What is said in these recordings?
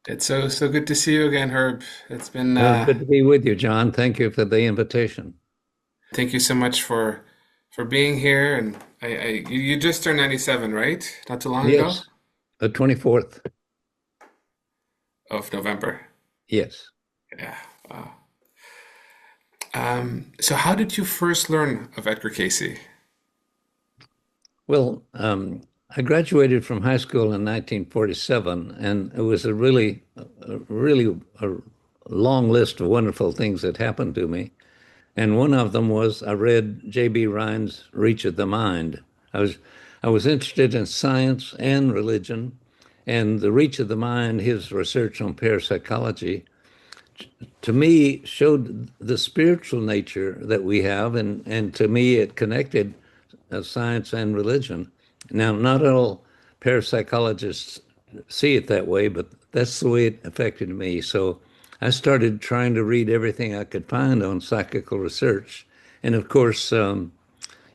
It's so good to see you again, Herb. It's been Good to be with you, John. Thank you for the invitation. thank you so much for being here. And you just turned 97, right? Not too long ago Yes, the 24th. of November. Yes. Yeah. Wow. So how did you first learn of Edgar Cayce? Well, I graduated from high school in 1947, and it was a long list of wonderful things that happened to me. And one of them was I read J.B. Rhine's Reach of the Mind. I was I was interested in science and religion, and the Reach of the Mind, his research on parapsychology, to me showed the spiritual nature that we have, and to me it connected science and religion. Now, not all parapsychologists see it that way, but that's the way it affected me. So I started trying to read everything I could find on psychical research, and of course,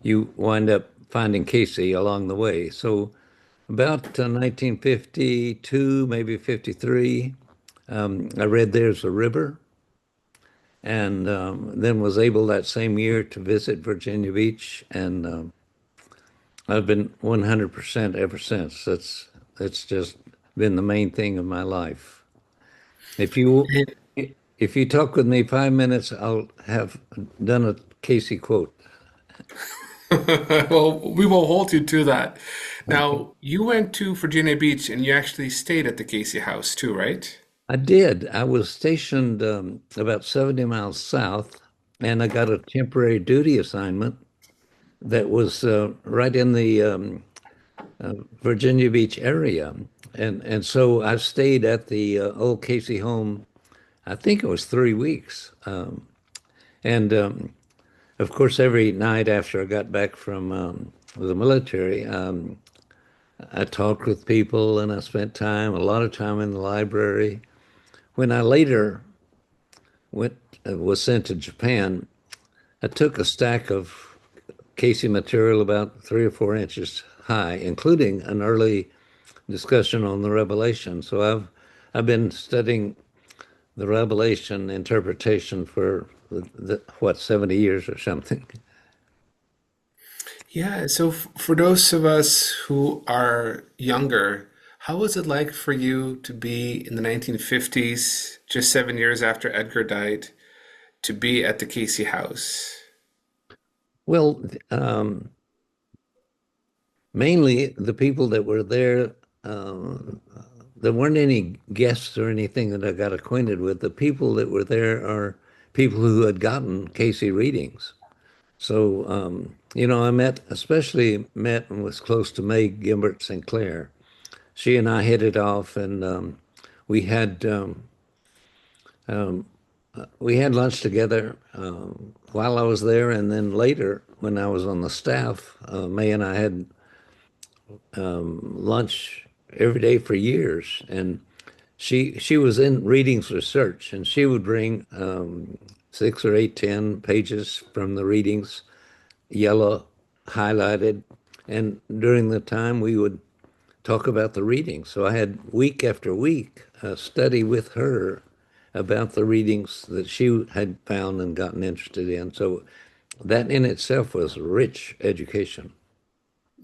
you wind up finding Cayce along the way. So about 1952, maybe 53, I read There's a River, and then was able that same year to visit Virginia Beach, and I've been 100% ever since. That's just been the main thing of my life. If you if you talk with me 5 minutes, I'll have done a Casey quote. Well, we will hold you to that. Okay. Now, you went to Virginia Beach and you actually stayed at the Cayce house too, right? I did. I was stationed about 70 miles south, and I got a temporary duty assignment that was right in the Virginia Beach area. And so I stayed at the old Casey home. I think it was 3 weeks. And of course, every night after I got back from the military, I talked with people and I spent a lot of time in the library. When I later went was sent to Japan, I took a stack of Casey material about 3 or 4 inches high, including an early discussion on the Revelation. So I've been studying the Revelation interpretation for what, 70 years or something. Yeah, so for those of us who are younger, how was it like for you to be in the 1950s, just 7 years after Edgar died, to be at the Casey house? Well, mainly the people that were there, there weren't any guests or anything that I got acquainted with. The people that were there are people who had gotten Casey readings. So, especially met and was close to May Gimbert Sinclair. She and I hit it off, and we had um, we had lunch together while I was there, and then later when I was on the staff, May and I had lunch every day for years, and she was in readings research, and she would bring 6 or 8, 10 pages from the readings, yellow highlighted, and during the time we would talk about the readings. So I had week after week study with her about the readings that she had found and gotten interested in. So that in itself was rich education.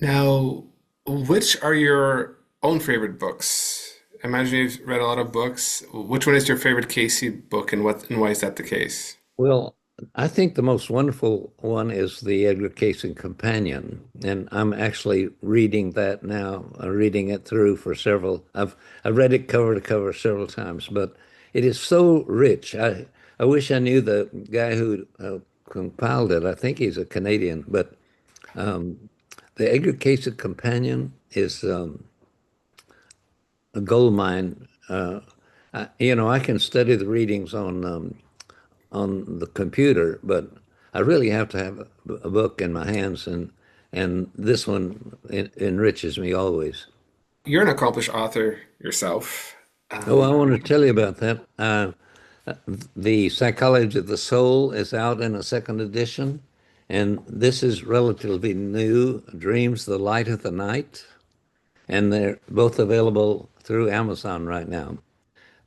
Now, which are your own favorite books? I imagine you've read a lot of books. Which one is your favorite Casey book and why is that the case? Well, I think the most wonderful one is the Edgar Cayce Companion, and I'm actually reading that now. Reading it through for several. I've read it cover to cover several times, but it is so rich. I wish I knew the guy who compiled it. I think he's a Canadian, but the Edgar Cayce Companion is a gold mine. I can study the readings on the computer, but I really have to have a book in my hands, and this one enriches me always. You're an accomplished author yourself. Oh, I want to tell you about that. The Psychology of the Soul is out in a second edition, and this is relatively new. Dreams, the Light of the Night, and they're both available through Amazon right now.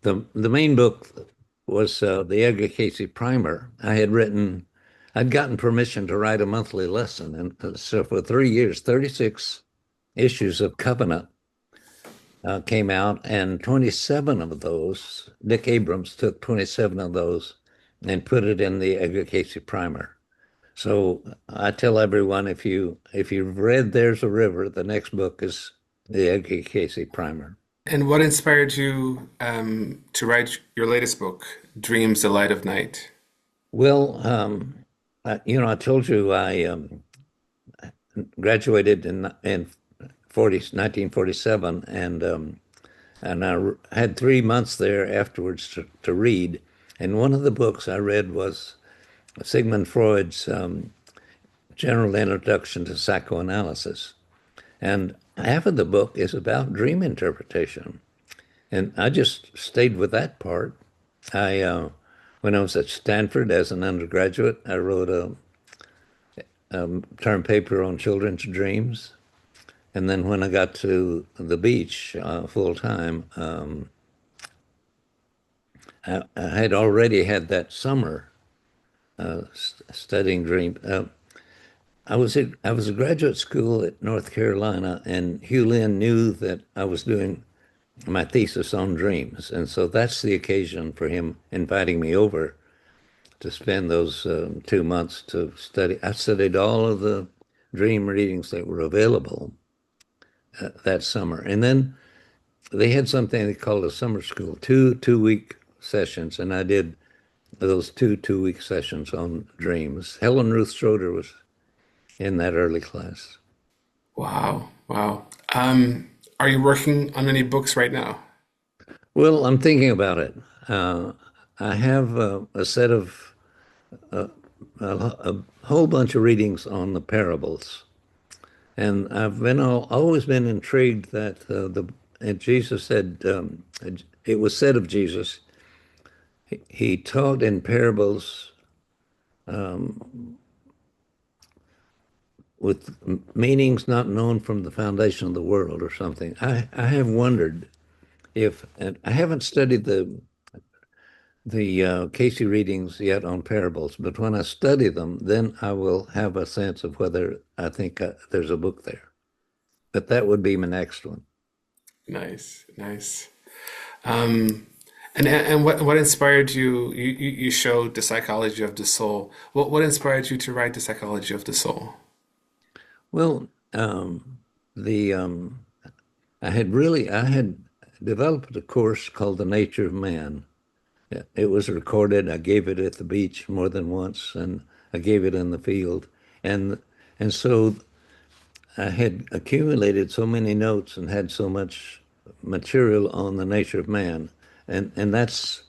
The main book was the Edgar Cayce Primer. I'd gotten permission to write a monthly lesson, and so for 3 years, 36 issues of Covenant came out, and 27 of those, Dick Abrams took 27 of those and put it in the Edgar Cayce Primer. So I tell everyone if you've read There's a River, the next book is the Edgar Cayce Primer. And what inspired you to write your latest book, Dreams, the Light of Night? Well, I told you I graduated in 1947, and had 3 months there afterwards to read. And one of the books I read was Sigmund Freud's General Introduction to Psychoanalysis. And half of the book is about dream interpretation. And I just stayed with that part. When I was at Stanford as an undergraduate, I wrote a term paper on children's dreams. And then when I got to the beach full time, I had already had that summer studying dream. I was a graduate school at North Carolina, and Hugh Lynn knew that I was doing my thesis on dreams, and so that's the occasion for him inviting me over to spend those 2 months to study. I studied all of the dream readings that were available that summer, and then they had something they called a summer school, two-week sessions, and I did those two-week sessions on dreams. Helen Ruth Schroeder was in that early class. Wow, wow. Are you working on any books right now? Well, I'm thinking about it. Uh, I have a set of a whole bunch of readings on the parables, and I've been always been intrigued that the and Jesus said it was said of Jesus he taught in parables with meanings not known from the foundation of the world or something. I have wondered if, and I haven't studied the Cayce readings yet on parables, but when I study them, then I will have a sense of whether I think there's a book there. But that would be my next one. Nice, nice. Um, and what inspired you? You showed the psychology of the soul. What inspired you to write the psychology of the soul? Well, the I had developed a course called The Nature of Man. It was recorded. I gave it at the beach more than once, and I gave it in the field, and and so I had accumulated so many notes and had so much material on the nature of man, and that's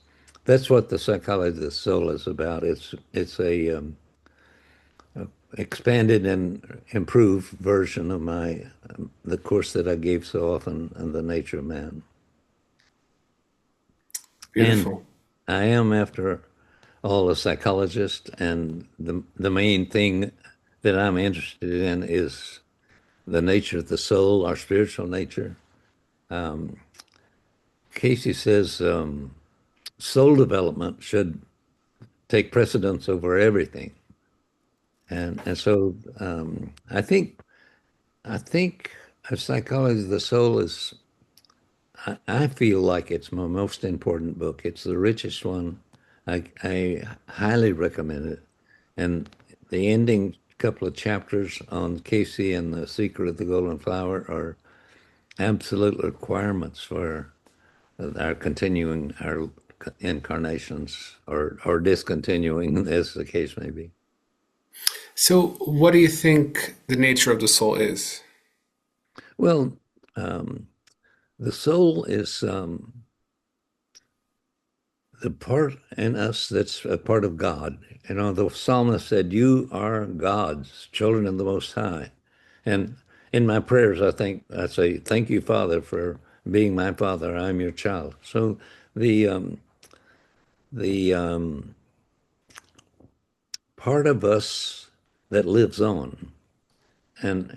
what the psychology of the soul is about. It's a expanded and improved version of my the course that I gave so often on the nature of man. And Beautiful. I am, after all, a psychologist, and the main thing that I'm interested in is the nature of the soul, our spiritual nature. Casey says soul development should take precedence over everything, and so I think a psychology of the soul is. I feel like it's my most important book. It's the richest one. I highly recommend it. And the ending couple of chapters on Casey and the Secret of the Golden Flower are absolute requirements for our continuing our incarnations or discontinuing, as the case may be. So, what do you think the nature of the soul is? Well, um, the soul is the part in us that's a part of God. You know, the psalmist said, "You are God's children of the Most High." And in my prayers, I say, "Thank you, Father, for being my Father. I'm your child." So the um, the part of us that lives on, and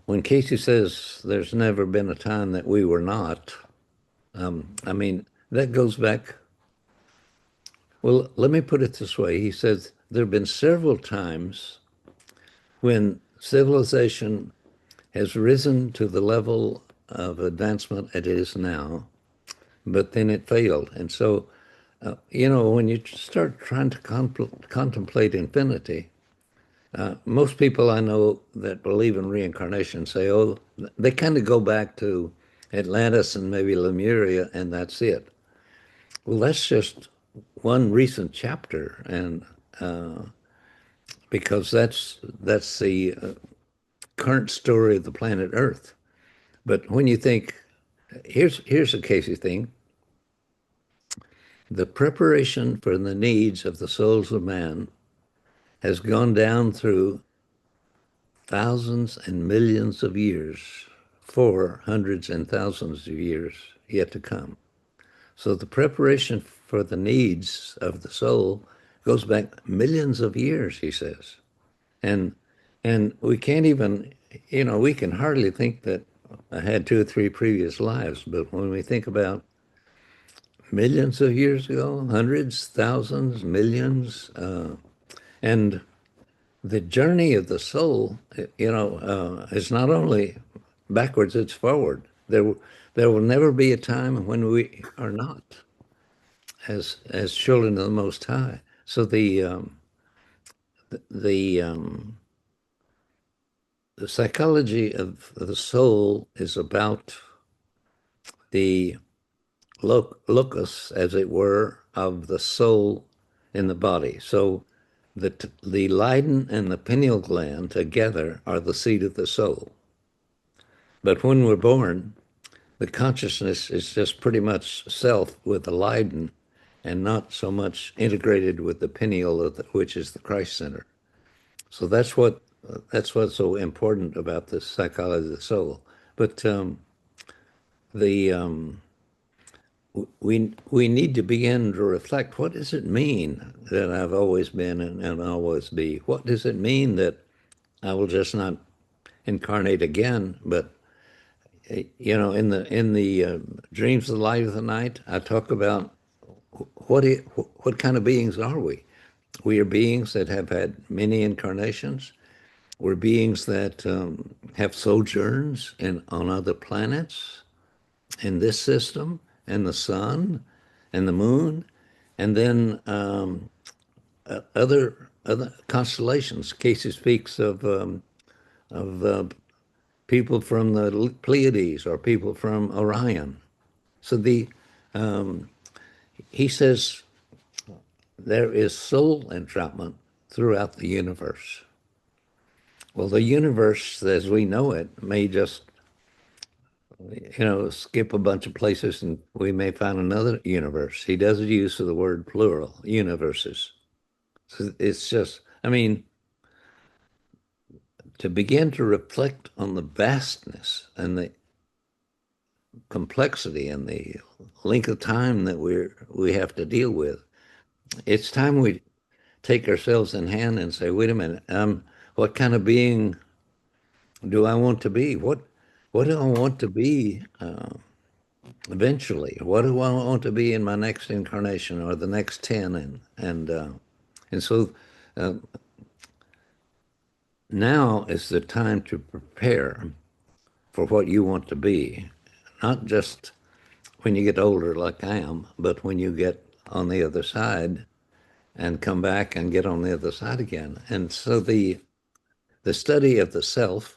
when Casey says there's never been a time that we were not, I mean, that goes back. Well, let me put it this way. He says there have been several times when civilization has risen to the level of advancement it is now, but then it failed. And so, when you start trying to contemplate infinity, most people I know that believe in reincarnation say, oh, they kind of go back to Atlantis and maybe Lemuria, and that's it. Well, that's just one recent chapter, and because that's the current story of the planet Earth. But when you think, here's a Casey thing: the preparation for the needs of the souls of man has gone down through thousands and millions of years for hundreds and thousands of years yet to come. So the preparation for the needs of the soul goes back millions of years, he says. And we can't even, we can hardly think that I had two or three previous lives, but when we think about millions of years ago, hundreds, thousands, millions, and the journey of the soul, is not only backwards, it's forward. There will never be a time when we are not as children of the Most High. So the the psychology of the soul is about the locus, as it were, of the soul in the body. So the Leiden and the pineal gland together are the seat of the soul. But when we're born, the consciousness is just pretty much self with the Leiden and not so much integrated with the pineal, which is the Christ center. So that's what's so important about the psychology of the soul. But the we need to begin to reflect. What does it mean that I've always been and always be? What does it mean that I will just not incarnate again? But in the dreams of the light of the night, I talk about what kind of beings are we? We are beings that have had many incarnations. We're beings that have sojourns on other planets, in this system, and the sun, and the moon, and then other constellations. Casey speaks of people from the Pleiades or people from Orion. So he says there is soul entrapment throughout the universe. Well, the universe as we know it may just, skip a bunch of places and we may find another universe. He does use of the word plural, universes. So it's just, I mean, to begin to reflect on the vastness and the complexity and the length of time that we have to deal with. It's time we take ourselves in hand and say, wait a minute, what kind of being do I want to be? What do I want to be eventually? What do I want to be in my next incarnation or the next 10? And so uh, now is the time to prepare for what you want to be, not just when you get older like I am, but when you get on the other side and come back and get on the other side again. And so the study of the self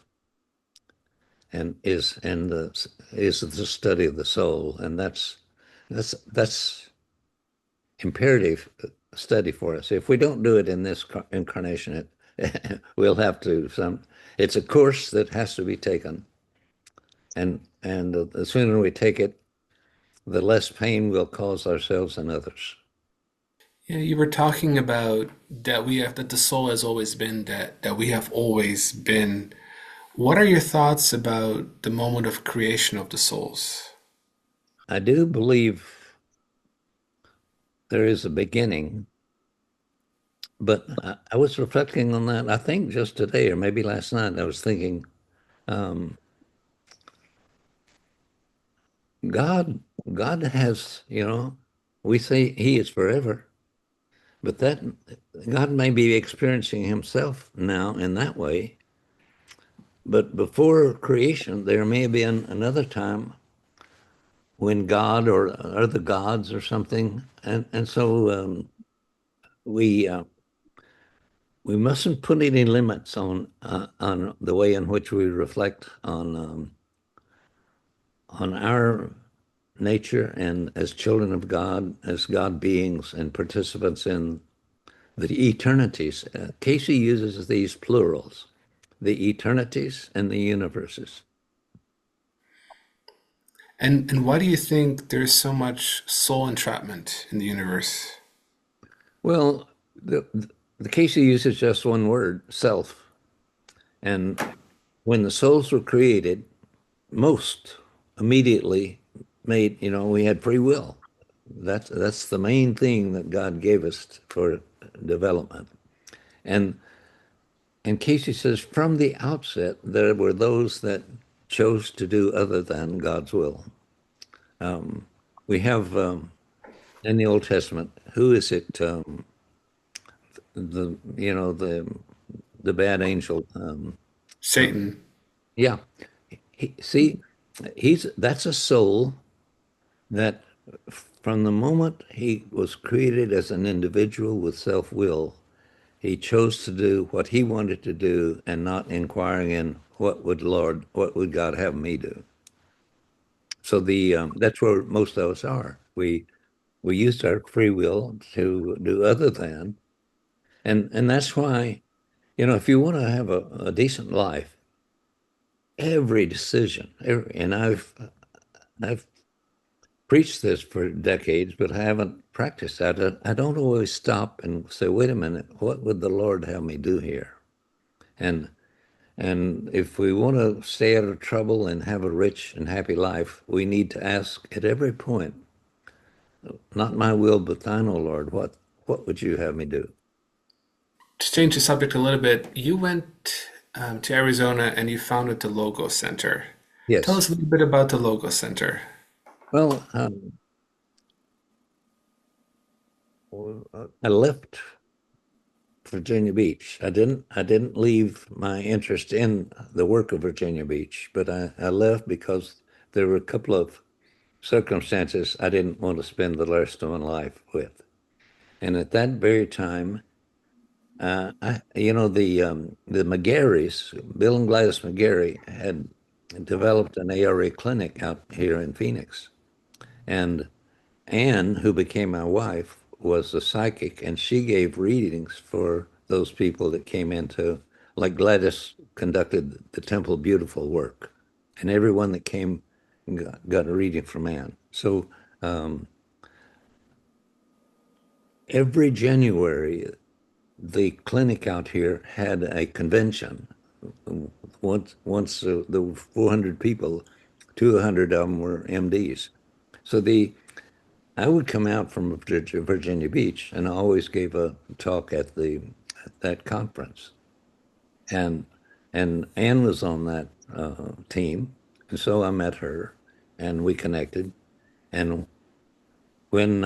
is the study of the soul, and that's imperative study for us. If we don't do it in this incarnation, we'll have to some. It's a course that has to be taken, and the sooner we take it, the less pain we'll cause ourselves and others. Yeah, you were talking about that the soul has always been that we have always been. What are your thoughts about the moment of creation of the souls? I do believe there is a beginning, but I was reflecting on that. I think just today or maybe last night, I was thinking, um, God. God has, we say he is forever, but that God may be experiencing himself now in that way. But before creation, there may have been another time when God or the gods or something, and so we we mustn't put any limits on the way in which we reflect on our nature and as children of God, as God beings and participants in the eternities. Cayce uses these plurals, the eternities and the universes. And why do you think there's so much soul entrapment in the universe? Well, the Cayce uses just one word, self. And when the souls were created, most immediately made, we had free will. That's the main thing that God gave us for development. And Cayce says from the outset there were those that chose to do other than God's will. We have in the Old Testament, who is it? The bad angel. Satan. Yeah, see, he's that's a soul that from the moment he was created as an individual with self-will, he chose to do what he wanted to do and not inquiring in what would God have me do. So the that's where most of us are. We used our free will to do other than, and that's why, if you want to have a decent life, every decision, and I've preached this for decades, but I haven't practiced that. I don't always stop and say, wait a minute, what would the Lord have me do here? And and if we want to stay out of trouble and have a rich and happy life, we need to ask at every point, not my will, but thine, O Lord, what would you have me do? To change the subject a little bit, you went to Arizona and you founded the Logo Center. Tell Yes. us a little bit about the Logo Center. Well, I left Virginia Beach. I didn't leave my interest in the work of Virginia Beach, but I left because there were a couple of circumstances I didn't want to spend the rest of my life with. And at that very time, the McGarrys, Bill and Gladys McGarry, had developed an A.R.E clinic out here in Phoenix. And Anne, who became my wife, was a psychic, and she gave readings for those people that came into, like Gladys conducted the Temple Beautiful work, and everyone that came got a reading from Anne. So um, every January, the clinic out here had a convention. Once the 400 people, 200 of them were MDs. So I would come out from Virginia Beach, and I always gave a talk at that conference, and Anne was on that team, and so I met her, and we connected. And when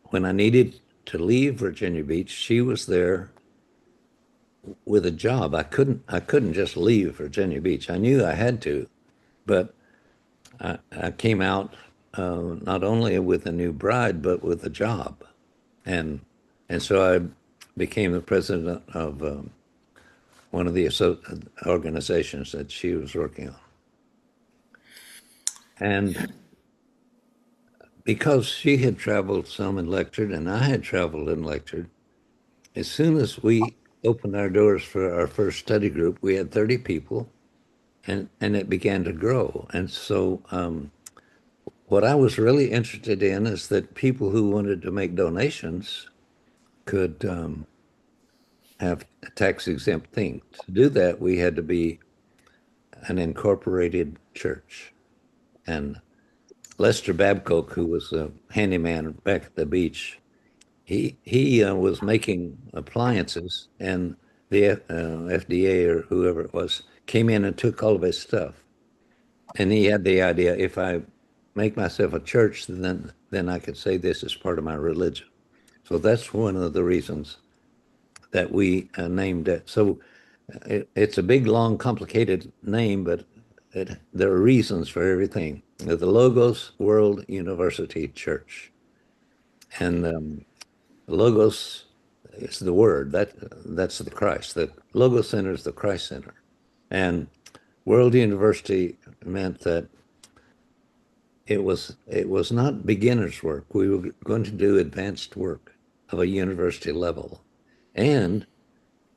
when I needed to leave Virginia Beach, she was there with a job. I couldn't just leave Virginia Beach. I knew I had to, but I came out not only with a new bride, but with a job. And and so I became the president of one of the organizations that she was working on. And because she had traveled some and lectured, and I had traveled and lectured, as soon as we opened our doors for our first study group, we had 30 people, and it began to grow. And so what I was really interested in is that people who wanted to make donations could have a tax exempt thing. To do that, we had to be an incorporated church. And Lester Babcock, who was a handyman back at the beach, he was making appliances, and the FDA or whoever it was came in and took all of his stuff. And he had the idea, if I make myself a church, then I could say this is part of my religion. So that's one of the reasons that we named it. So it's a big, long, complicated name, but there are reasons for everything. The Logos World University Church, and Logos is the word that's the Christ. The Logos Center is the Christ Center, and World University meant that it was not beginner's work. We were going to do advanced work of a university level, and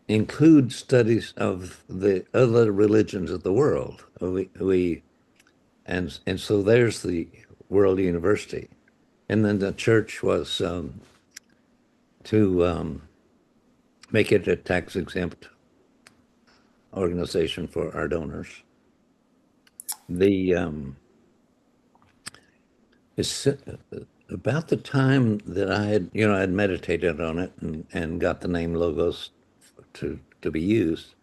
include studies of the other religions of the world. And so there's the World University, and then the church was to make it a tax exempt organization for our donors. The It's about the time that I had meditated on it and got the name Logos to be used.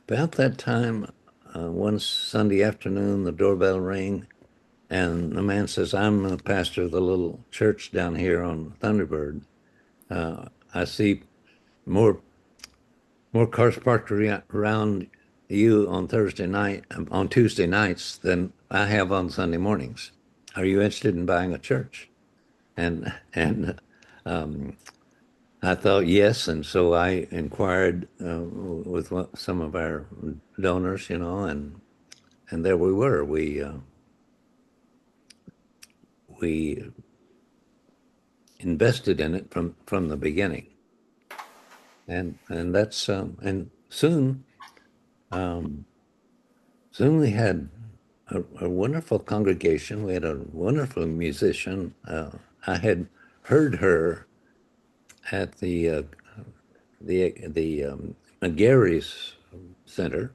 About that time, one Sunday afternoon, the doorbell rang, and the man says, "I'm a pastor of the little church down here on Thunderbird. I see more cars parked around you on Thursday night, on Tuesday nights than I have on Sunday mornings. Are you interested in buying a church?" And I thought yes, and so I inquired with some of our donors, and there we were. We invested in it from the beginning, and that's and soon we had a wonderful congregation. We had a wonderful musician. I had heard her at the McGarry's Center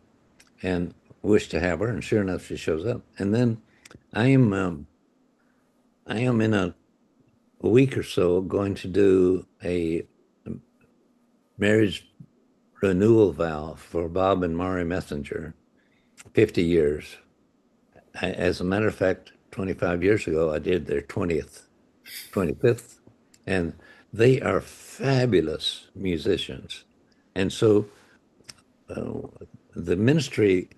and wished to have her, and sure enough, she shows up. And then I am I am in a week or so going to do a marriage renewal vow for Bob and Mari Messenger, 50 years. As a matter of fact, 25 years ago, I did their 25th, and they are fabulous musicians. And so the ministry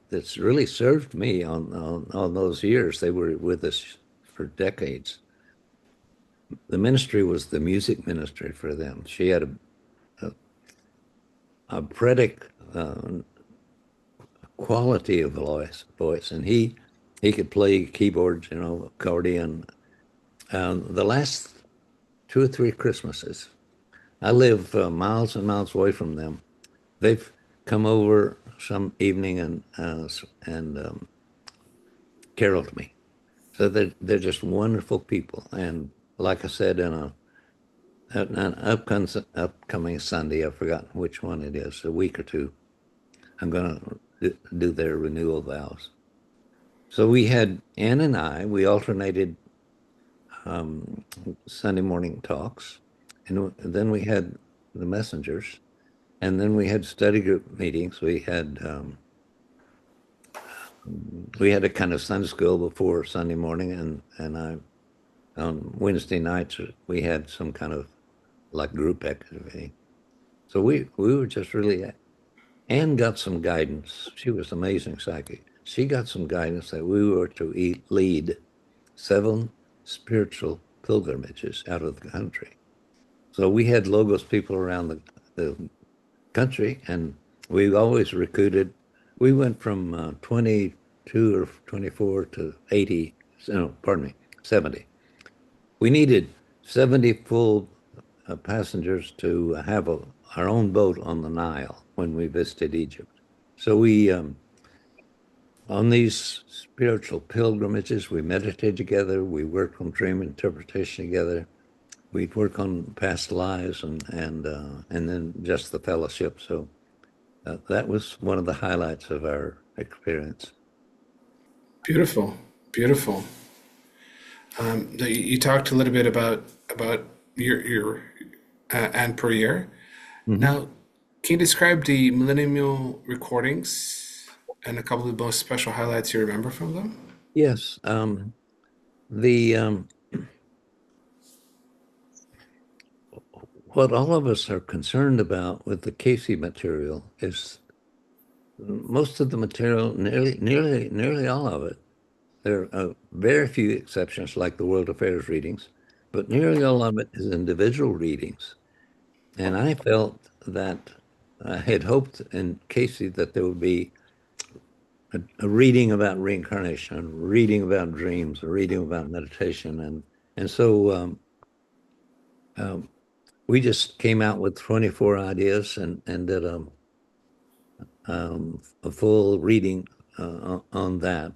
that's really served me on those years, they were with us for decades. The ministry was the music ministry for them. She had a Bredick quality of voice, and he could play keyboards, accordion. The last 2 or 3 Christmases, I live miles and miles away from them. They've come over some evening and caroled me. So they're just wonderful people. And like I said, in an upcoming Sunday, I've forgotten which one it is, a week or two, I'm going to do their renewal vows. So we had Ann and we alternated Sunday morning talks, and then we had the messengers, and then we had study group meetings. We had a kind of Sunday school before Sunday morning, and on Wednesday nights we had some kind of like group activity. So we were just really. Anne got some guidance. She was an amazing psychic. She got some guidance that we were to lead 7 spiritual pilgrimages out of the country. So we had Logos people around the country, and we always recruited. We went from 22 or 24 to 80, no, pardon me, 70. We needed 70 full passengers to have our own boat on the Nile when we visited Egypt. So on these spiritual pilgrimages, we meditated together, we worked on dream interpretation together, we'd work on past lives and then just the fellowship. So that was one of the highlights of our experience. Beautiful, beautiful. You talked a little bit about your Anne Puryear. Hmm. Now, can you describe the millennial recordings and a couple of the most special highlights you remember from them? Yes. The what all of us are concerned about with the Cayce material is most of the material, nearly all of it. There are very few exceptions, like the World Affairs readings, but nearly all of it is individual readings. And I felt that I had hoped in Casey that there would be a reading about reincarnation, a reading about dreams, a reading about meditation, and so um, we just came out with 24 ideas and did a full reading on that.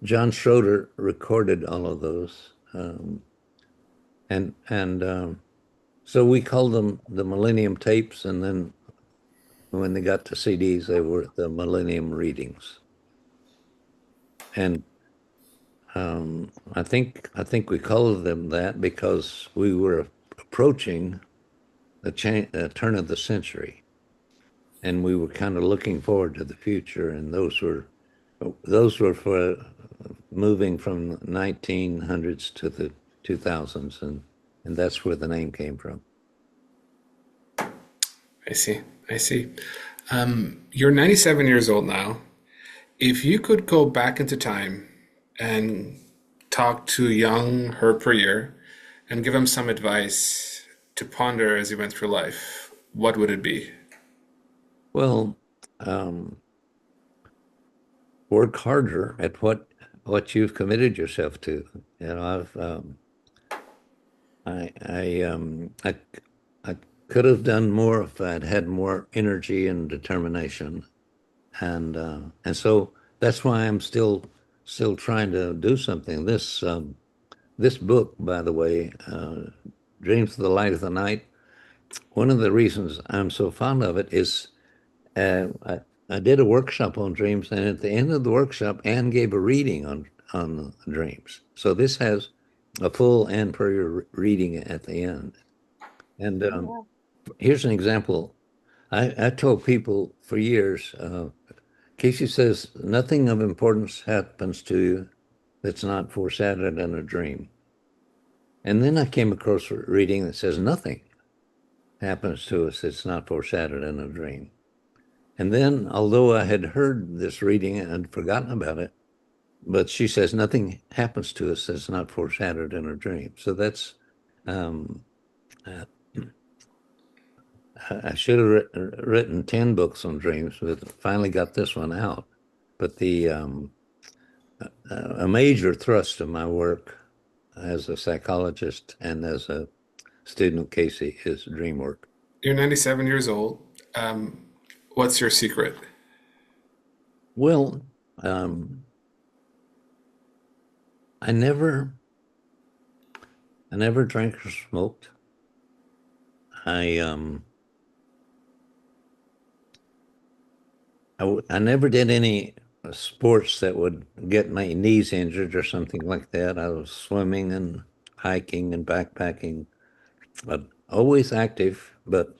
John Schroeder recorded all of those, and so we called them the Millennium Tapes, and then when they got to CDs, they were the Millennium Readings. And I think we called them that because we were approaching the turn of the century, and we were kind of looking forward to the future. And those were for moving from 1900s to the 2000s, and that's where the name came from. I see. I see. You're 97 years old now. If you could go back into time and talk to young Herb Puryear and give him some advice to ponder as he went through life, what would it be? Well, um, work harder at what you've committed yourself to. You know, I could have done more if I'd had more energy and determination, and so that's why I'm still trying to do something. This book, by the way, Dreams of the Light of the Night. One of the reasons I'm so fond of it is uh, I, I did a workshop on dreams, and at the end of the workshop, Anne gave a reading on dreams. So this has a full Anne Puryear reading at the end. And here's an example. I told people for years, Casey says, nothing of importance happens to you that's not foreshadowed in a dream. And then I came across a reading that says nothing happens to us that's not foreshadowed in a dream. And then, although I had heard this reading and forgotten about it, but she says nothing happens to us that's not foreshadowed in a dream. So that's, um, uh, I should have written 10 books on dreams, but finally got this one out. But a major thrust of my work as a psychologist and as a student of Casey is dream work. You're 97 years old. Um, what's your secret? Well, um, I never, I never drank or smoked. I, um, I never did any sports that would get my knees injured or something like that. I was swimming and hiking and backpacking, but always active, but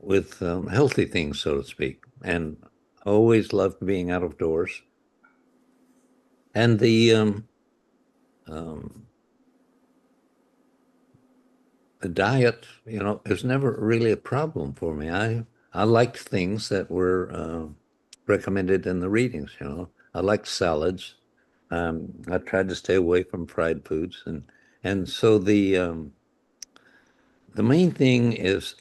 with healthy things, so to speak. And always loved being out of doors. And um, the diet, is never really a problem for me. I liked things that were recommended in the readings. I liked salads. I tried to stay away from fried foods, and so the main thing is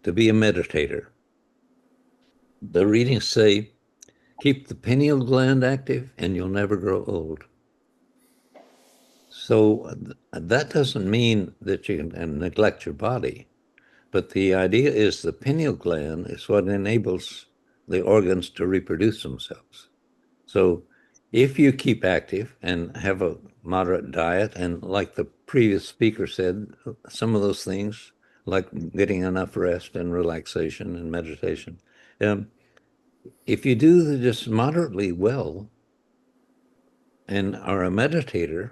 to be a meditator. The readings say keep the pineal gland active, and you'll never grow old. So that doesn't mean that you can neglect your body. But the idea is the pineal gland is what enables the organs to reproduce themselves. So if you keep active and have a moderate diet, and like the previous speaker said, some of those things, like getting enough rest and relaxation and meditation, um, if you do just moderately well and are a meditator,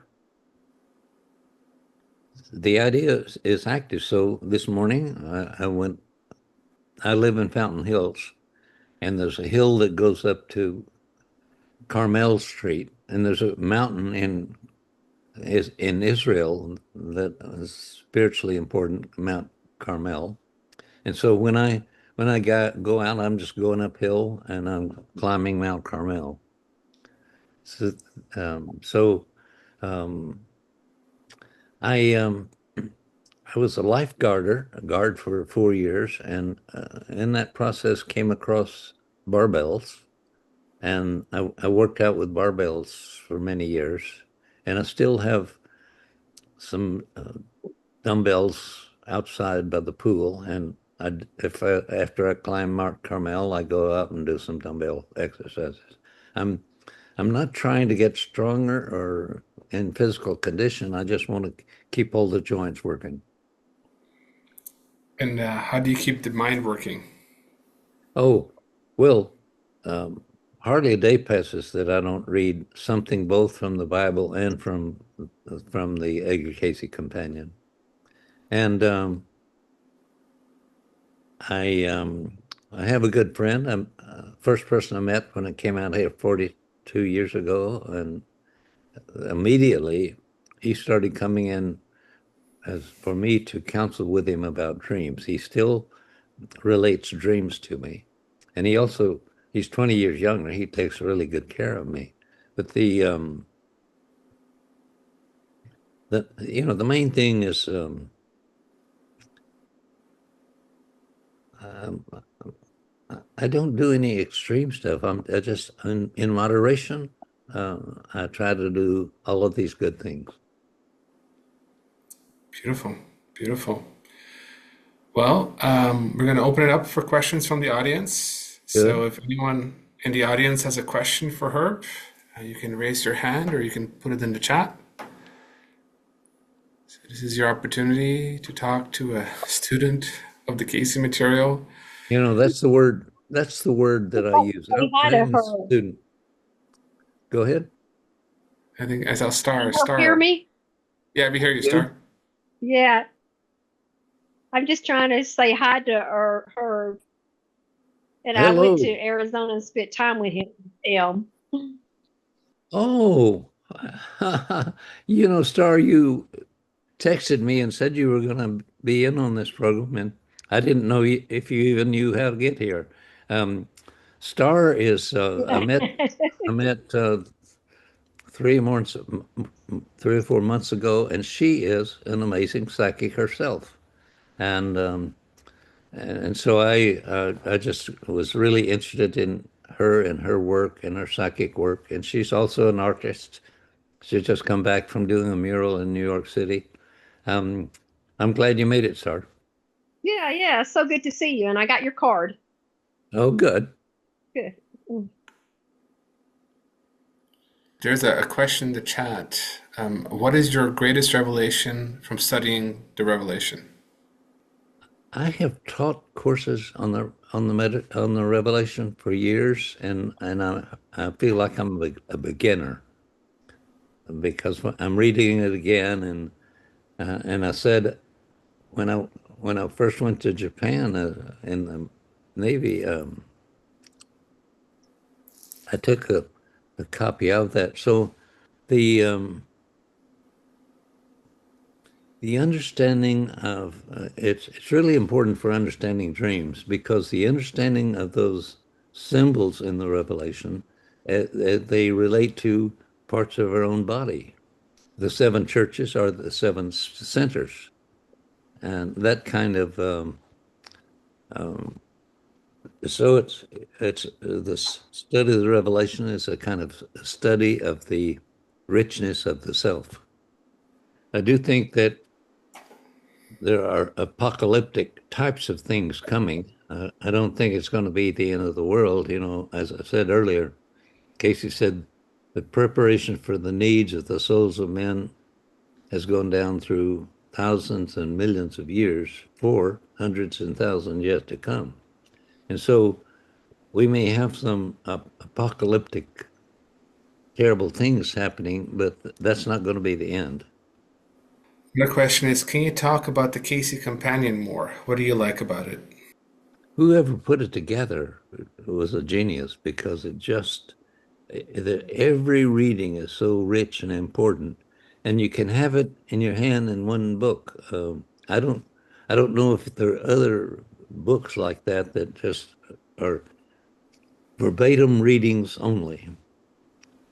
the idea is active. So this morning I live in Fountain Hills, and there's a hill that goes up to Carmel Street, and there's a mountain in Israel that is spiritually important, Mount Carmel. And so go out, I'm just going uphill and I'm climbing Mount Carmel. So, so um, I I was a guard for 4 years, and in that process came across barbells, and I worked out with barbells for many years, and I still have some dumbbells outside by the pool, and after I climb Mount Carmel, I go out and do some dumbbell exercises. I'm I'm not trying to get stronger or in physical condition. I just want to keep all the joints working. And how do you keep the mind working? Oh, well, um, hardly a day passes that I don't read something both from the Bible and from the Edgar Cayce Companion. And I have a good friend. I'm first person I met when I came out here 42 years ago, and immediately he started coming in as for me to counsel with him about dreams. He still relates dreams to me, and he's 20 years younger. He takes really good care of me. But the main thing is um, I don't do any extreme stuff. I just in moderation. I try to do all of these good things. Beautiful, beautiful. Well, we're going to open it up for questions from the audience. So Good. if anyone in the audience has a question for Herb, you can raise your hand or you can put it in the chat. So this is your opportunity to talk to a student of the Casey material. You know, that's the word. That's the word that I use. Say hi I to am a her. student. Go ahead. I think I saw Star. Can you hear Star. me? Yeah, we hear you, You? Star. Yeah, I'm just trying to say hi to her. And I went to Hello. Arizona and spent time with him. Oh, Star, you texted me and said you were going to be in on this program, and I didn't know if you even knew how to get here. Um, Star is I met 3 or 4 months ago, and she is an amazing psychic herself, and so I just was really interested in her and her work and her psychic work, and she's also an artist. She's just come back from doing a mural in New York City. Um, I'm glad you made it, sir. Yeah, yeah, so good to see you. And I got your card. Oh, good. Good. There's a question in the chat. What is your greatest revelation from studying the revelation? I have taught courses on the Revelation for years, and I feel like I'm a beginner because I'm reading it again, and I said when I first went to Japan in the Navy, I took a copy of that. So the um, the understanding of it's really important for understanding dreams because the understanding of those symbols in the Revelation they relate to parts of our own body. The seven churches are the seven centers, and that kind of um, so it's the study of the Revelation is a kind of study of the richness of the self. I do think that there are apocalyptic types of things coming. I don't think it's going to be the end of the world. You know, as I said earlier, Casey said the preparation for the needs of the souls of men has gone down through thousands and millions of years for hundreds and thousands yet to come. And so we may have some apocalyptic, terrible things happening, but that's not going to be the end. Another question is, can you talk about the Casey Companion more? What do you like about it? Whoever put it together was a genius because that every reading is so rich and important, and you can have it in your hand in one book. I don't, I don't know if there are other books like that that just are verbatim readings only,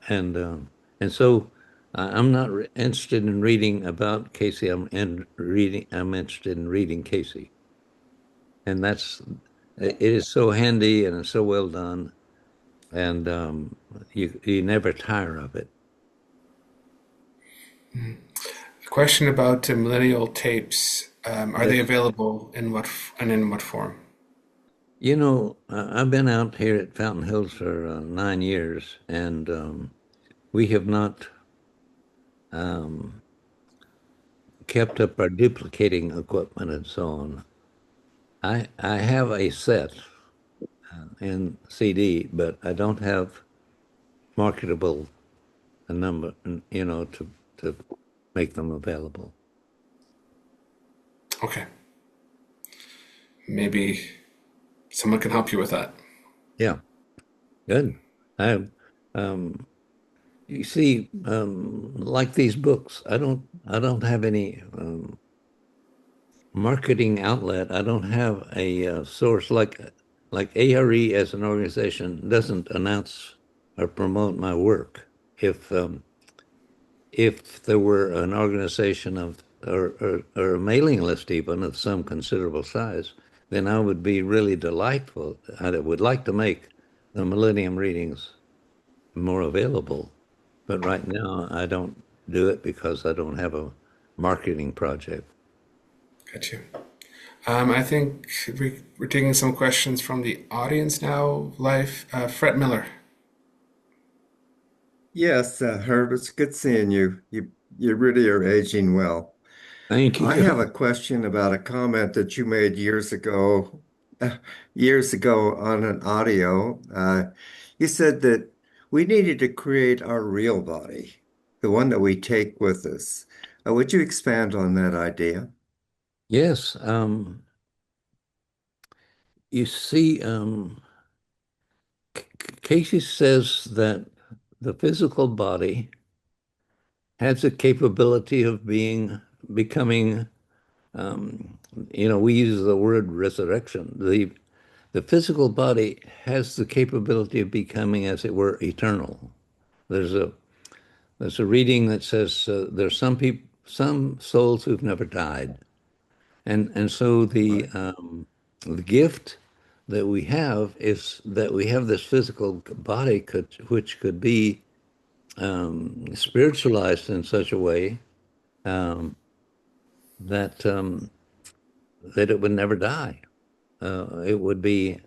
and and so I'm not interested in reading about Cayce. I'm interested in reading Cayce, and that's it is so handy and it's so well done, and you never tire of it. A question about millennial tapes. Are they Yes. available and in what form? You know, I've been out here at Fountain Hills for 9 years, and we have not um, kept up our duplicating equipment and so on. I have a set in CD, but I don't have marketable a number, to make them available. Okay, maybe someone can help you with that. Yeah, good. I, um, you see, like these books, I don't have any marketing outlet. I don't have a source like A.R.E. as an organization doesn't announce or promote my work. If there were an organization of or a mailing list even of some considerable size, then I would be really delightful. I would like to make the Millennium readings more available, but right now I don't do it because I don't have a marketing project. Got you. I think we're taking some questions from the audience now. Live, Fred Miller. Yes, Herb, it's good seeing you. You really are aging well. Thank I you. have a question about a comment that you made years ago on an audio. You said that we needed to create our real body, the one that we take with us. Would you expand on that idea? Yes, you see, Casey says that the physical body has a capability of becoming, um, we use the word resurrection. The physical body has the capability of becoming, as it were, eternal. There's a there's a reading that says there's some souls who've never died, and so Right. the gift that we have is that we have this physical body which could be spiritualized in such a way um, that that it would never die. It would be,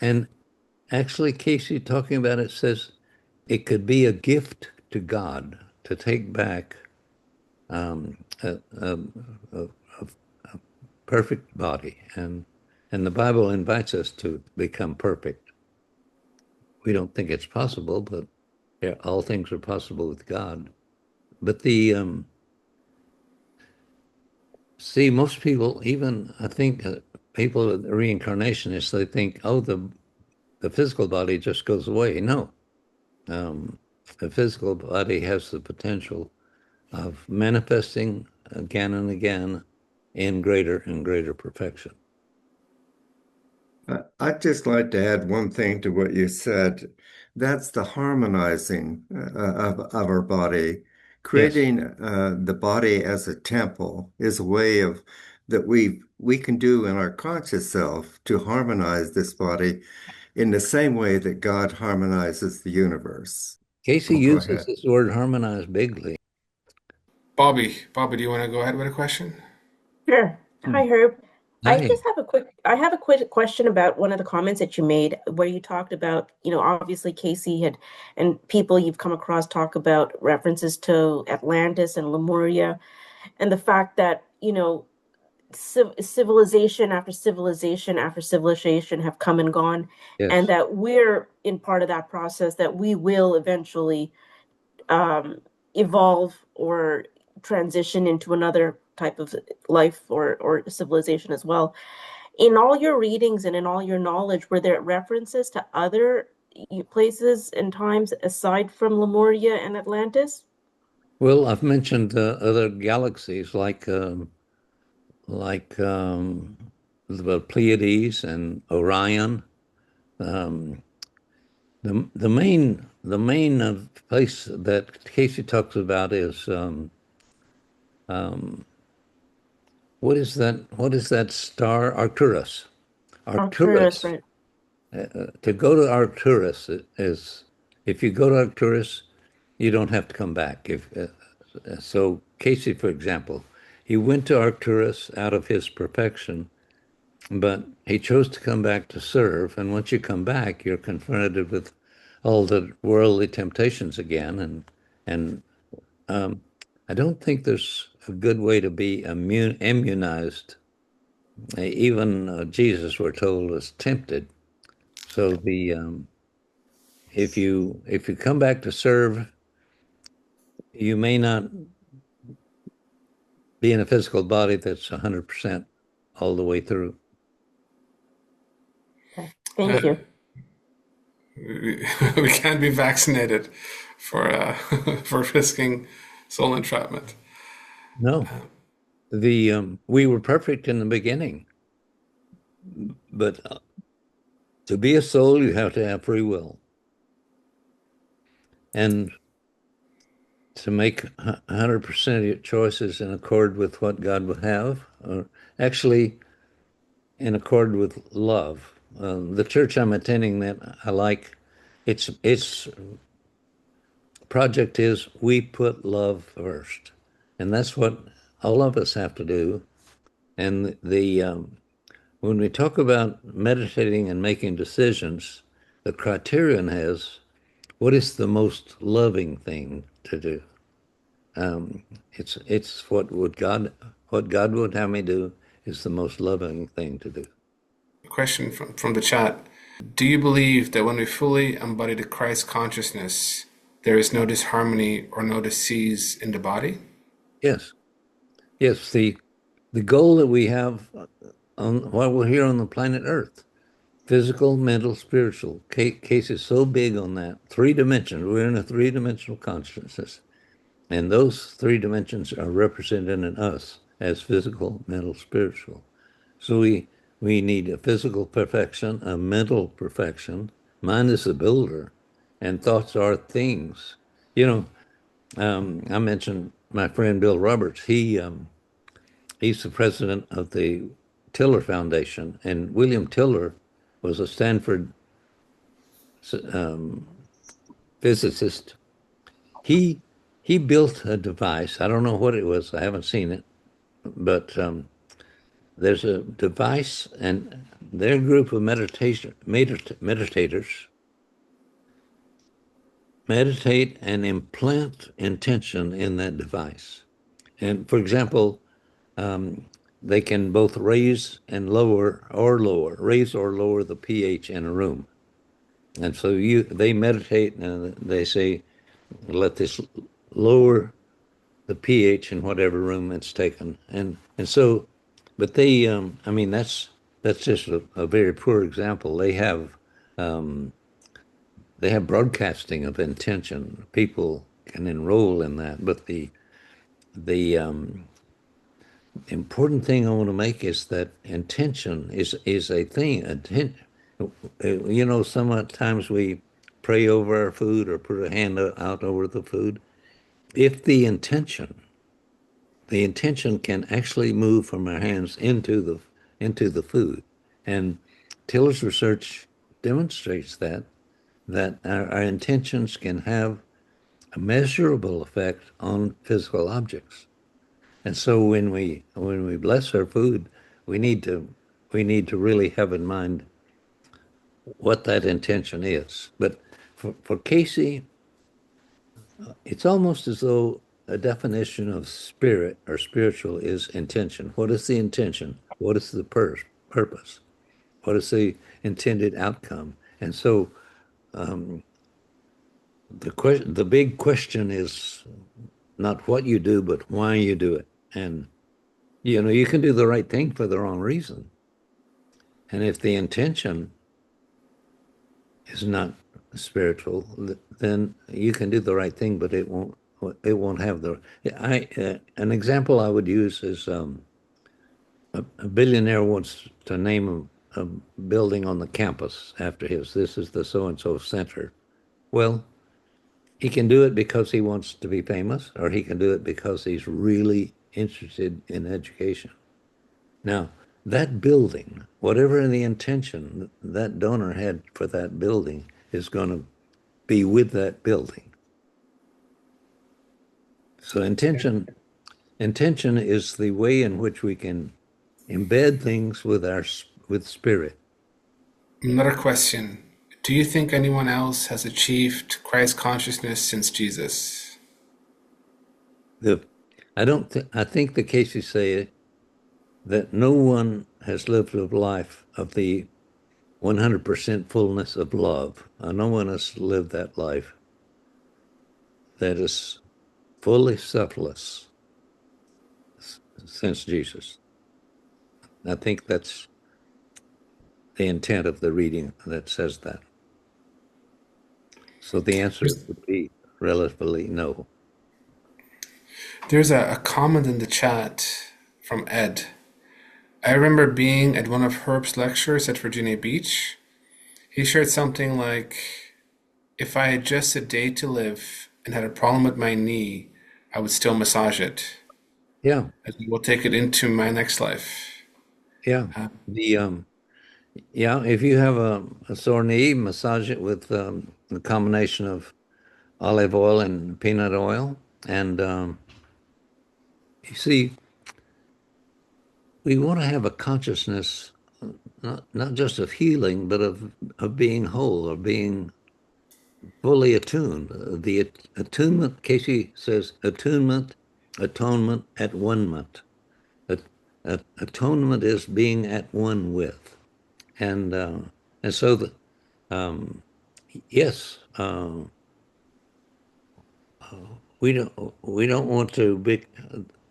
and actually, Casey talking about it says it could be a gift to God to take back a perfect body, and the Bible invites us to become perfect. We don't think it's possible, but yeah, all things are possible with God. But the see, most people, even I think people, reincarnationists, they think, oh, the physical body just goes away. No, um, the physical body has the potential of manifesting again and again in greater and greater perfection. I'd just like to add one thing to what you said. That's the harmonizing of our body. Yes, Creating the body as a temple is a way of that we can do in our conscious self to harmonize this body in the same way that God harmonizes the universe. Casey Oh, go uses ahead. this word harmonize bigly. Bobby, do you want to go ahead with a question? Sure. Hmm. Hi, Herb. Hi. I have a quick question about one of the comments that you made where you talked about, obviously Casey had and people you've come across talk about references to Atlantis and Lemuria and the fact that, civilization after civilization after civilization have come and gone, and Yes. that we're in part of that process, that we will eventually um, evolve or transition into another type of life or civilization as well. In all your readings and in all your knowledge, were there references to other places and times aside from Lemuria and Atlantis? Well, I've mentioned other galaxies like the Pleiades and Orion. Um, the main place that Casey talks about is um, what is that star? Arcturus. Arcturus, Arcturus. right? To go to Arcturus is if you go to Arcturus, you don't have to come back. If so, Casey, for example, he went to Arcturus out of his perfection, but he chose to come back to serve. And once you come back, you're confronted with all the worldly temptations again. And um, I don't think there's a good way to be immunized. Even Jesus, we're told, was tempted. So the if you come back to serve, you may not be in a physical body that's 100% all the way through. Okay. Thank Uh, you. we can't be vaccinated for for risking soul entrapment. No, the we were perfect in the beginning, but to be a soul, you have to have free will, and to make 100% of your choices in accord with what God would have, or actually in accord with love. The church I'm attending that I like, its project is we put love first, and that's what all of us have to do. And the when we talk about meditating and making decisions, the criterion has what is the most loving thing to do. Um, it's what God would have me do is the most loving thing to do. Question from the chat. Do you believe that when we fully embody the Christ consciousness, there is no disharmony or no disease in the body? Yes, yes. The goal that we have on while we're here on the planet Earth, physical, mental, spiritual. Case is so big on that. 3 dimensions. We're in a 3 dimensional consciousness. And those 3 dimensions are represented in us as physical, mental, spiritual. So we need a physical perfection, a mental perfection. Mind is a builder, and thoughts are things. You know, I mentioned my friend Bill Roberts. He's the president of the Tiller Foundation, and William Tiller was a Stanford um, physicist. He he built a device. I don't know what it was. I haven't seen it, but there's a device, and their group of meditators meditate and implant intention in that device. And for example, um, they can both raise or lower the pH in a room. And so they meditate and they say, let this lower the pH in whatever room it's taken. And so, but I mean, that's just a very poor example. Um, they have broadcasting of intention. People can enroll in that, but the important thing I want to make is that intention is a thing. You know, sometimes we pray over our food or put a hand out over the food. If the intention can actually move from our hands into the food, and Tiller's research demonstrates that our intentions can have a measurable effect on physical objects. And so when we bless our food, we need to we need to really have in mind what that intention is. But for Casey, it's almost as though a definition of spirit or spiritual is intention. What is the intention? What is the purpose? What is the intended outcome? And so the big question is not what you do, but why you do it. And you know, you can do the right thing for the wrong reason. And if the intention is not spiritual, then you can do the right thing, but it won't have the. An example I would use is a billionaire wants to name a building on the campus after his. This is the so and so center. Well, he can do it because he wants to be famous, or he can do it because he's really interested in education. Now, that building, whatever the intention that donor had for that building, is going to be with that building. So intention is the way in which we can embed things with spirit. Another question. Do you think anyone else has achieved Christ consciousness since Jesus? I think the Cases say that no one has lived a life of the 100% fullness of love. No one has lived that life that is fully selfless since Jesus. I think that's the intent of the reading that says that. So the answer would be relatively no. There's a comment in the chat from Ed. I remember being at one of Herb's lectures at Virginia Beach. He shared something like, if I had just a day to live and had a problem with my knee, I would still massage it. Yeah, I will take it into my next life. yeah. If you have a sore knee, massage it with a combination of olive oil and peanut oil. And you see, we want to have a consciousness, not just of healing, but of being whole, or being fully attuned. The attunement, Casey says, attunement, atonement, at one-ment. Atonement is being at one with. And so yes, we don't want to be.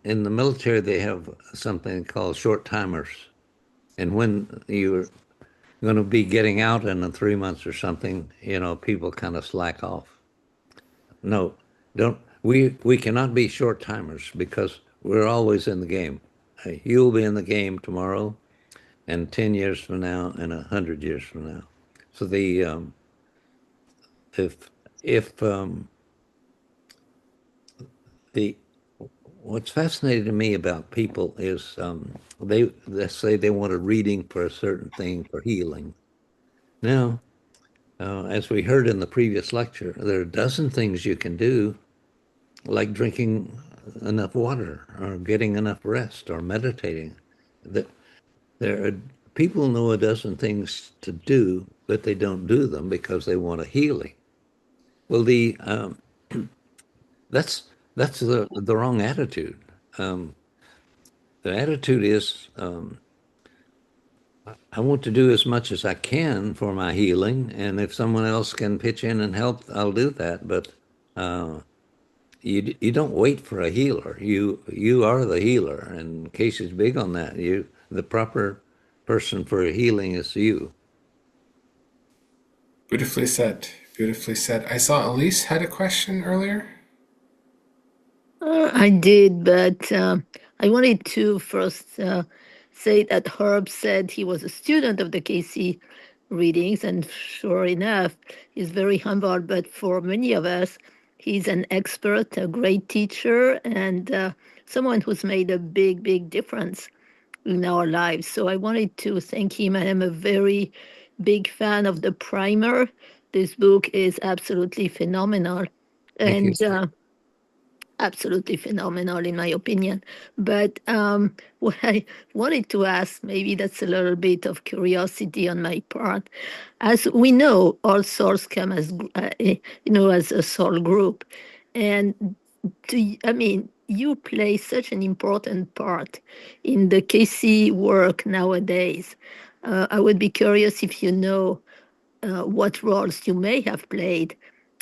In the military, they have something called short timers, and when you're going to be getting out in 3 months or something, people kind of slack off. No, don't. We cannot be short timers because we're always in the game. You'll be in the game tomorrow, and 10 years from now, and 100 years from now. So if the what's fascinating to me about people is they say they want a reading for a certain thing for healing. Now, as we heard in the previous lecture, there are a dozen things you can do, like drinking enough water, or getting enough rest, or meditating. That there are people know a dozen things to do, but they don't do them because they want a healing. Well, that's the wrong attitude. Um, the attitude is, I want to do as much as I can for my healing, and if someone else can pitch in and help, I'll do that. But you don't wait for a healer. You are the healer, and Cayce is big on that. The proper person for healing is you. Beautifully said. Beautifully said. I saw Elise had a question earlier. I did, but I wanted to first say that Herb said he was a student of the Cayce readings, and sure enough, he's very humble. But for many of us, he's an expert, a great teacher, and someone who's made a big, big difference in our lives. So I wanted to thank him, and I'm a very big fan of the primer. This book is absolutely phenomenal. Thank you. And absolutely phenomenal in my opinion. But what I wanted to ask, maybe that's a little bit of curiosity on my part. As we know, all souls come as as a soul group, and you play such an important part in the Cayce work nowadays. I would be curious if you know what roles you may have played,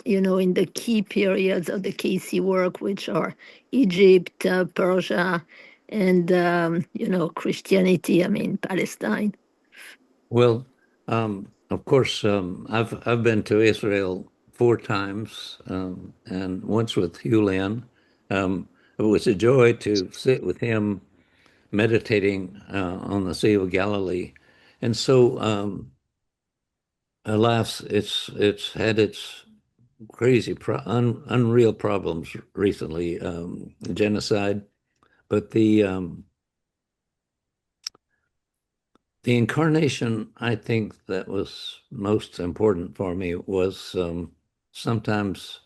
in the key periods of the Cayce work, which are Egypt, Persia, and, Christianity, Palestine. Well, of course, I've been to Israel 4 times, and once with Hugh Lynn. It was a joy to sit with him meditating on the Sea of Galilee. And so, alas, it's had its crazy, unreal problems recently, genocide. But the incarnation, I think, that was most important for me was sometimes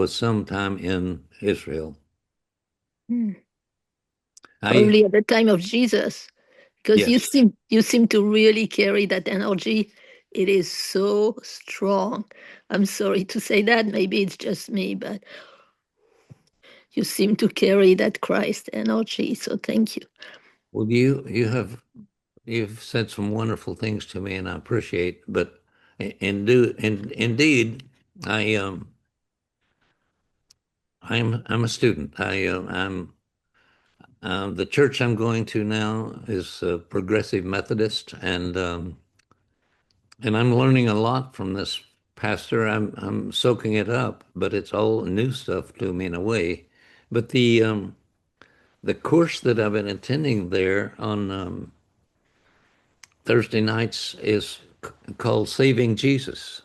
sometime in Israel. Hmm. I Probably at the time of Jesus, because you Yes. seem to really carry that energy. It is so strong. I'm sorry to say that. Maybe it's just me, but you seem to carry that Christ energy. So thank you. Well, you've said some wonderful things to me, and I appreciate. But indeed, I I'm a student. I'm the church I'm going to now is Progressive Methodist, and I'm learning a lot from this pastor. I'm soaking it up, but it's all new stuff to me in a way. But the course that I've been attending there on Thursday nights is called Saving Jesus,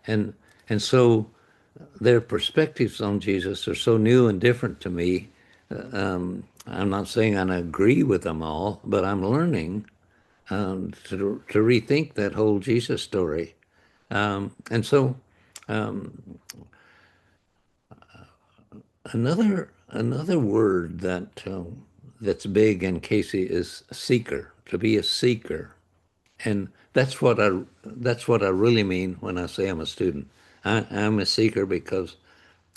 and and so their perspectives on Jesus are so new and different to me. I'm not saying I agree with them all, but I'm learning to rethink that whole Jesus story. And so another word that that's big in Casey is seeker. To be a seeker, and that's what I really mean when I say I'm a student. I'm a seeker because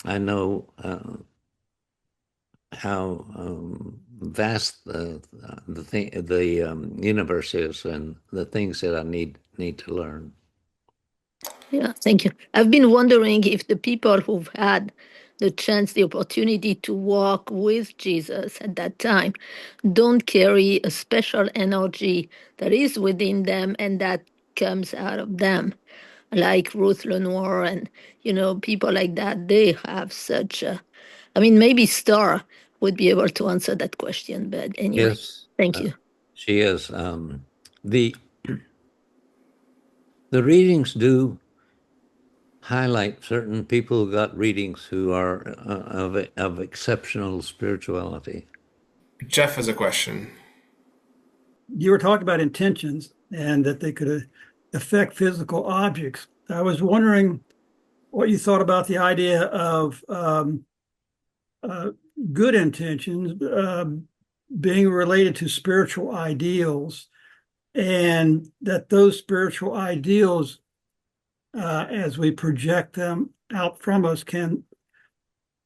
I know how vast the universe is and the things that I need to learn. Yeah, thank you. I've been wondering if the people who've had the chance, the opportunity to walk with Jesus at that time, don't carry a special energy that is within them and that comes out of them. Like Ruth Lenoir and, people like that, they have such a, I mean, maybe Star would be able to answer that question, but anyway, Yes, thank you. she is. The the readings do highlight certain people who got readings who are of exceptional spirituality. Jeff has a question. You were talking about intentions and that they could affect physical objects. I was wondering what you thought about the idea of uh, good intentions being related to spiritual ideals, and that those spiritual ideals, as we project them out from us, can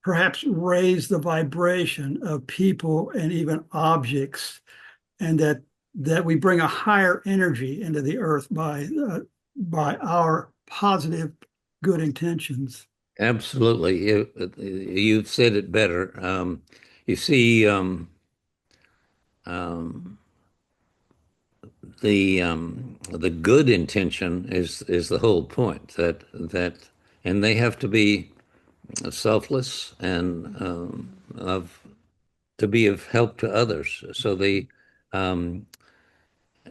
perhaps raise the vibration of people and even objects, and that we bring a higher energy into the earth by our positive good intentions. Absolutely, you've said it better. You see, um, the good intention is the whole point. And they have to be selfless and of to be of help to others. So um,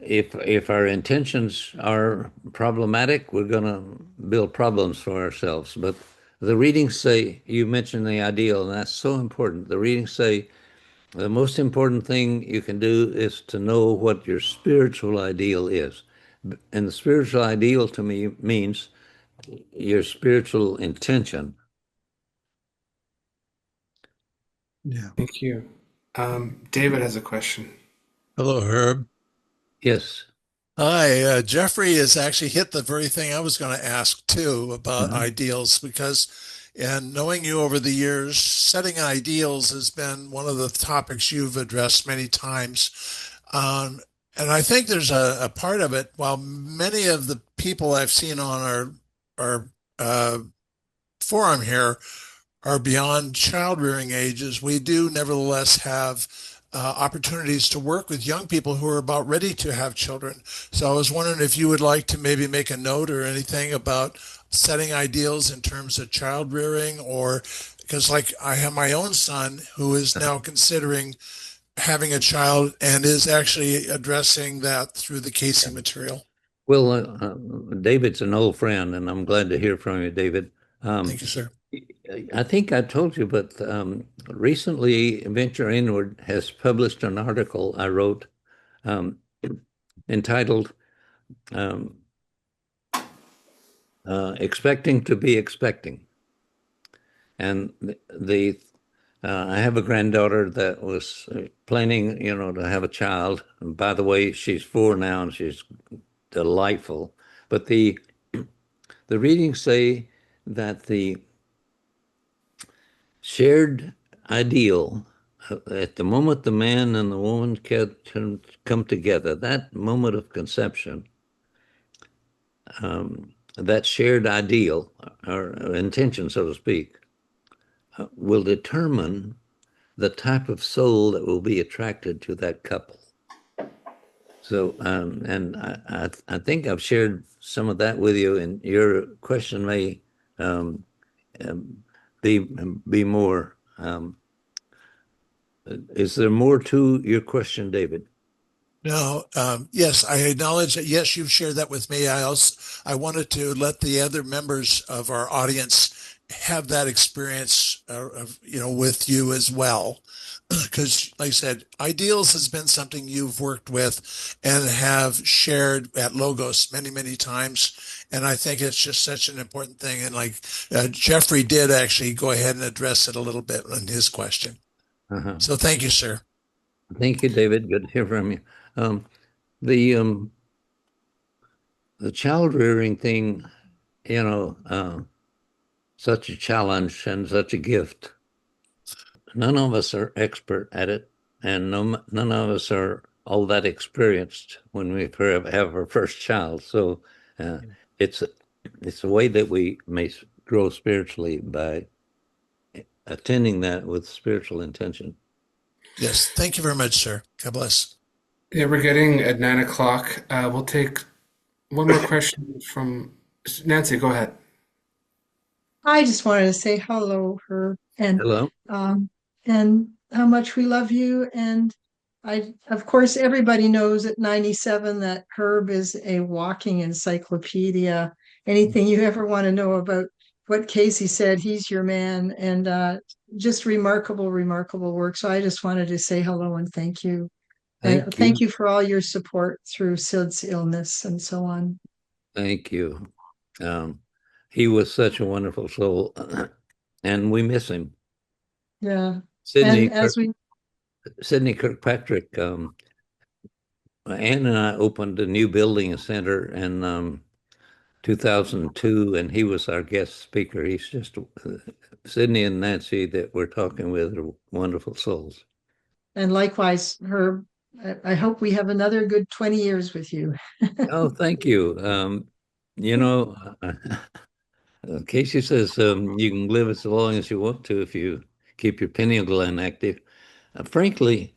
if our intentions are problematic, we're going to build problems for ourselves. But the readings say, you mentioned the ideal, and that's so important. The readings say the most important thing you can do is to know what your spiritual ideal is. And the spiritual ideal to me means your spiritual intention. Yeah. Thank you. David has a question. Hello, Herb. Yes. Hi, Jeffrey has actually hit the very thing I was going to ask too about Mhm. ideals because, and knowing you over the years, setting ideals has been one of the topics you've addressed many times. Um, and I think there's a part of it, while many of the people I've seen on our forum here are beyond child rearing ages, we do nevertheless have opportunities to work with young people who are about ready to have children. So I was wondering if you would like to maybe make a note or anything about setting ideals in terms of child rearing, or because like I have my own son who is now considering having a child and is actually addressing that through the Cayce material. Well, David's an old friend, and I'm glad to hear from you, David. Thank you, sir. I think I told you, but recently Venture Inward has published an article I wrote um, entitled um, Expecting to be Expecting. And I have a granddaughter that was planning, to have a child. And by the way, she's 4 now and she's delightful. But the readings say that the shared ideal at the moment the man and the woman can come together, that moment of conception, that shared ideal or intention, so to speak, will determine the type of soul that will be attracted to that couple. So, and I think I've shared some of that with you, and your question may um, um, be more. Is there more to your question, David? No, yes, I acknowledge that. Yes, you've shared that with me. I wanted to let the other members of our audience have that experience of, with you as well. Because, like I said, ideals has been something you've worked with and have shared at Logos many, many times. And I think it's just such an important thing. And like Jeffrey did actually go ahead and address it a little bit in his question. Uh-huh. So thank you, sir. Thank you, David. Good to hear from you. Um, the um, the child rearing thing, such a challenge and such a gift. None of us are expert at it, and none of us are all that experienced when we have our first child. So uh, it's it's a way that we may grow spiritually by attending that with spiritual intention. Yes, thank you very much, sir. God bless. Yeah, we're getting at 9 o'clock. We'll take one more question from Nancy. Go ahead. I just wanted to say hello, Herb, Hello. um, and how much we love you. And of course, everybody knows at 97 that Herb is a walking encyclopedia. Anything you ever want to know about what Casey said, he's your man, and just remarkable, remarkable work. So I just wanted to say hello and thank you. And Thank thank you. you for all your support through Sid's illness and so on. Thank you. Um, he was such a wonderful soul, and we miss him. Yeah. Sydney And as we Sydney Kirkpatrick, Ann and I opened a new building center in 2002, and he was our guest speaker. He's just Sydney and Nancy that we're talking with are wonderful souls. And likewise, Herb, I hope we have another good 20 years with you. Oh, thank you. You know, Casey says you can live as long as you want to if you keep your pineal gland active. Frankly,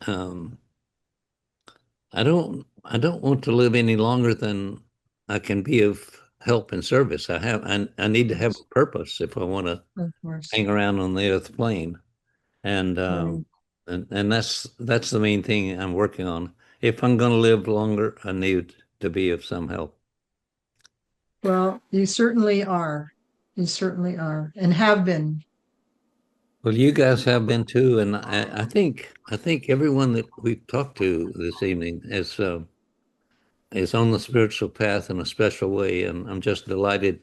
I don't want to live any longer than I can be of help and service. I need to have a purpose if I want to Of course. hang around on the earth plane. And Right. and that's the main thing I'm working on. If I'm going to live longer, I need to be of some help. Well, you certainly are. You certainly are and have been. Well, you guys have been too, and I think everyone that we've talked to this evening is on the spiritual path in a special way, and I'm just delighted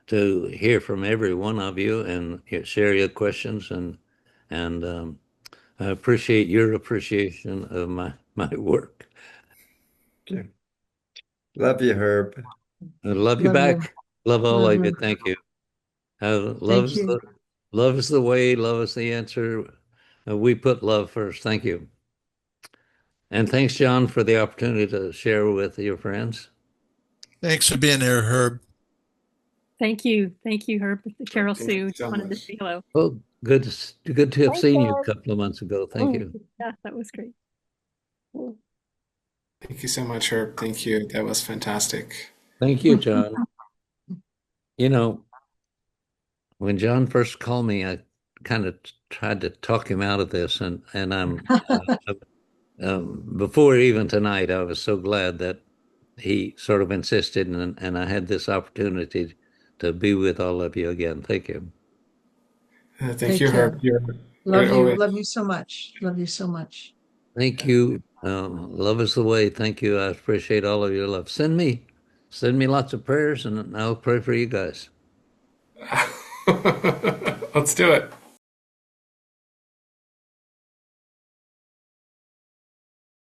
to hear from every one of you and share your questions and I appreciate your appreciation of my work. Sure. Love you, Herb. I love you Love you. back. Love all Love of you. you. Thank you. Love Thank is you. the way. Love is the answer. We put love first. Thank you. And thanks, John, for the opportunity to share with your friends. Thanks for being here, Herb. Thank you. Thank you, Herb. Carol Thank you Sue so wanted to much. say hello. Well, good to have Thanks, seen you a Herb. couple of months ago. Thank you. Yeah, that was great. Thank you so much, Herb. Thank you. That was fantastic. Thank you, John. You know, when John first called me, I kind of tried to talk him out of this, and before even tonight, I was so glad that he sort of insisted, and I had this opportunity to be with all of you again. Thank you. Thank you, Take care. Herb. You're Love you. always. Love you so much. Love you so much. Thank you. Love is the way. Thank you. I appreciate all of your love. Send me lots of prayers, and I'll pray for you guys. Let's do it.